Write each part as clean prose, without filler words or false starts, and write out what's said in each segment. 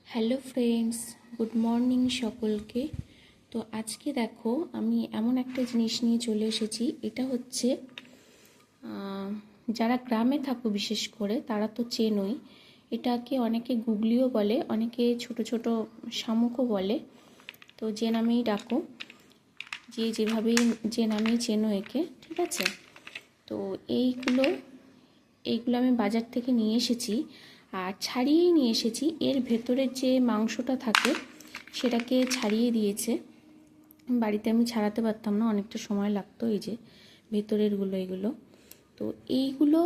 Hello friends, good morning সকলকে। তো আজকে দেখো আমি এমন একটা জিনিস নিয়ে চলে এসেছি। এটা হচ্ছে যারা গ্রামে থাকো বিশেষ করে তারা তো চেনোই। এটাকে অনেকে গুগলিও বলে, অনেকে ছোট ছোট শামুকও বলে। তো যে নামেই ডাকো, যে যেভাবেই যে নামেই চেনো একে, ঠিক আছে। তো এইগুলো এইগুলো আমি বাজার থেকে নিয়ে এসেছি আর ছাড়িয়েই নিয়ে এসেছি। এর ভেতরের যে মাংসটা থাকে সেটাকে ছাড়িয়ে দিয়েছে। বাড়িতে আমি ছাড়াতে পারতাম না, অনেকটা সময় লাগতো। এই যে ভেতরেরগুলো এগুলো, তো এইগুলো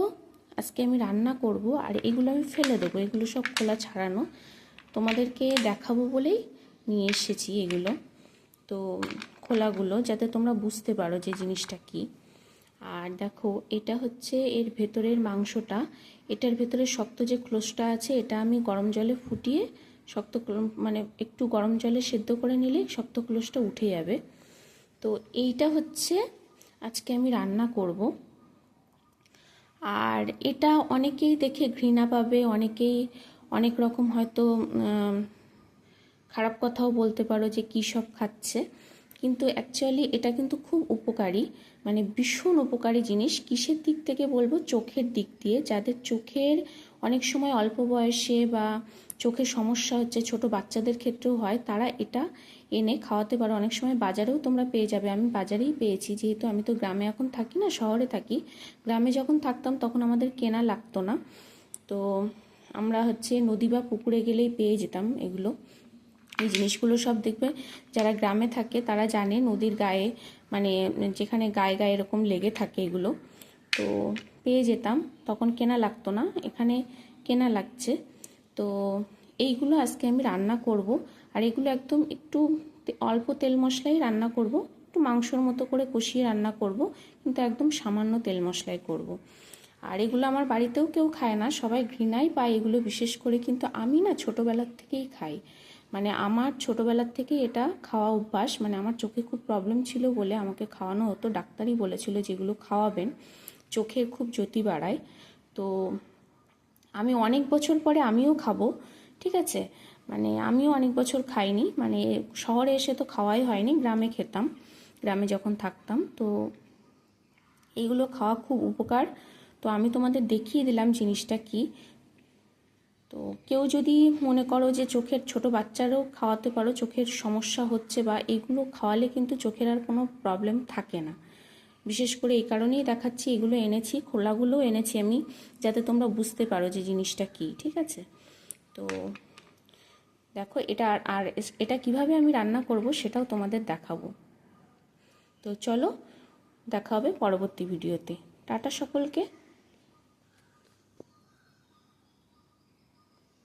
আজকে আমি রান্না করব আর এগুলো আমি ফেলে দেবো। এগুলো সব খোলা ছাড়ানো, তোমাদেরকে দেখাবো বলেই নিয়ে এসেছি এগুলো। তো খোলাগুলো যাতে তোমরা বুঝতে পারো যে জিনিসটা কী। আর দেখো, এটা হচ্ছে এর ভেতরের মাংসটা। এটার ভেতরে শক্ত যে ক্লোজটা আছে, এটা আমি গরম জলে ফুটিয়ে শক্ত মানে একটু গরম জলে সেদ্ধ করে নিলে শক্ত ক্লোজটা উঠে যাবে। তো এইটা হচ্ছে আজকে আমি রান্না করব। আর এটা অনেকেই দেখে ঘৃণা পাবে, অনেকেই অনেক রকম হয়তো খারাপ কথাও বলতে পারো যে কী সব খাচ্ছে, কিন্তু অ্যাকচুয়ালি এটা কিন্তু খুব উপকারী, মানে ভীষণ উপকারী জিনিস। কিসের দিক থেকে বলবো? চোখের দিক দিয়ে। যাদের চোখের অনেক সময় অল্প বয়সে বা চোখের সমস্যা হচ্ছে, ছোট বাচ্চাদের ক্ষেত্রেও হয়, তারা এটা এনে খাওয়াতে পারো। অনেক সময় বাজারেও তোমরা পেয়ে যাবে। আমি বাজারেই পেয়েছি, যেহেতু আমি তো গ্রামে এখন থাকি না, শহরে থাকি। গ্রামে যখন থাকতাম তখন আমাদের কেনা লাগতো না। তো আমরা হচ্ছে নদী বা পুকুরে গেলেই পেয়ে যেতাম এগুলো। এই জিনিসগুলো সব দেখবে যারা গ্রামে থাকে তারা জানে, নদীর গায়ে, মানে যেখানে গায়ে গায়ে এরকম লেগে থাকে এগুলো, তো পেয়ে যেতাম, তখন কেনা লাগতো না। এখানে কেনা লাগছে। তো এইগুলো আজকে আমি রান্না করব। আর এগুলো একদম একটু অল্প তেল মশলাই রান্না করব, একটু মাংসর মতো করে কষিয়ে রান্না করব, কিন্তু একদম সামান্য তেল মশলাই করব। আর এগুলো আমার বাড়িতেও কেউ খায় না, সবাই ঘৃণাই পায় এগুলো বিশেষ করে, কিন্তু আমি না ছোটোবেলার থেকেই খাই। মানে আমার ছোটোবেলার থেকে এটা খাওয়া অভ্যাস। মানে আমার চোখে খুব প্রবলেম ছিল বলে আমাকে খাওয়ানো হতো। ডাক্তারই বলেছিল যেগুলো খাওয়াবেন, চোখের খুব জ্যোতি বাড়ায়। তো আমি অনেক বছর পরে আমিও খাবো, ঠিক আছে। মানে আমিও অনেক বছর খাইনি, মানে শহরে এসে তো খাওয়াই হয়নি, গ্রামে খেতাম, গ্রামে যখন থাকতাম। তো এইগুলো খাওয়া খুব উপকার। তো আমি তোমাদের দেখিয়ে দিলাম জিনিসটা কি। তো কেউ যদি মনে করো যে চোখের, ছোট বাচ্চারও খাওয়াতে পারো, চোখের সমস্যা হচ্ছে, বা এগুলো খাওয়ালে কিন্তু চোখের আর কোনো প্রবলেম থাকে না। বিশেষ করে এই কারণেই দেখাচ্ছি, এগুলো এনেছি, খোলাগুলো এনেছি আমি, যাতে তোমরা বুঝতে পারো যে জিনিসটা কি, ঠিক আছে। তো দেখো এটা, আর এটা কিভাবে আমি রান্না করব সেটাও তোমাদের দেখাবো। তো চলো, দেখা হবে পরবর্তী ভিডিওতে। টাটা সকলকে।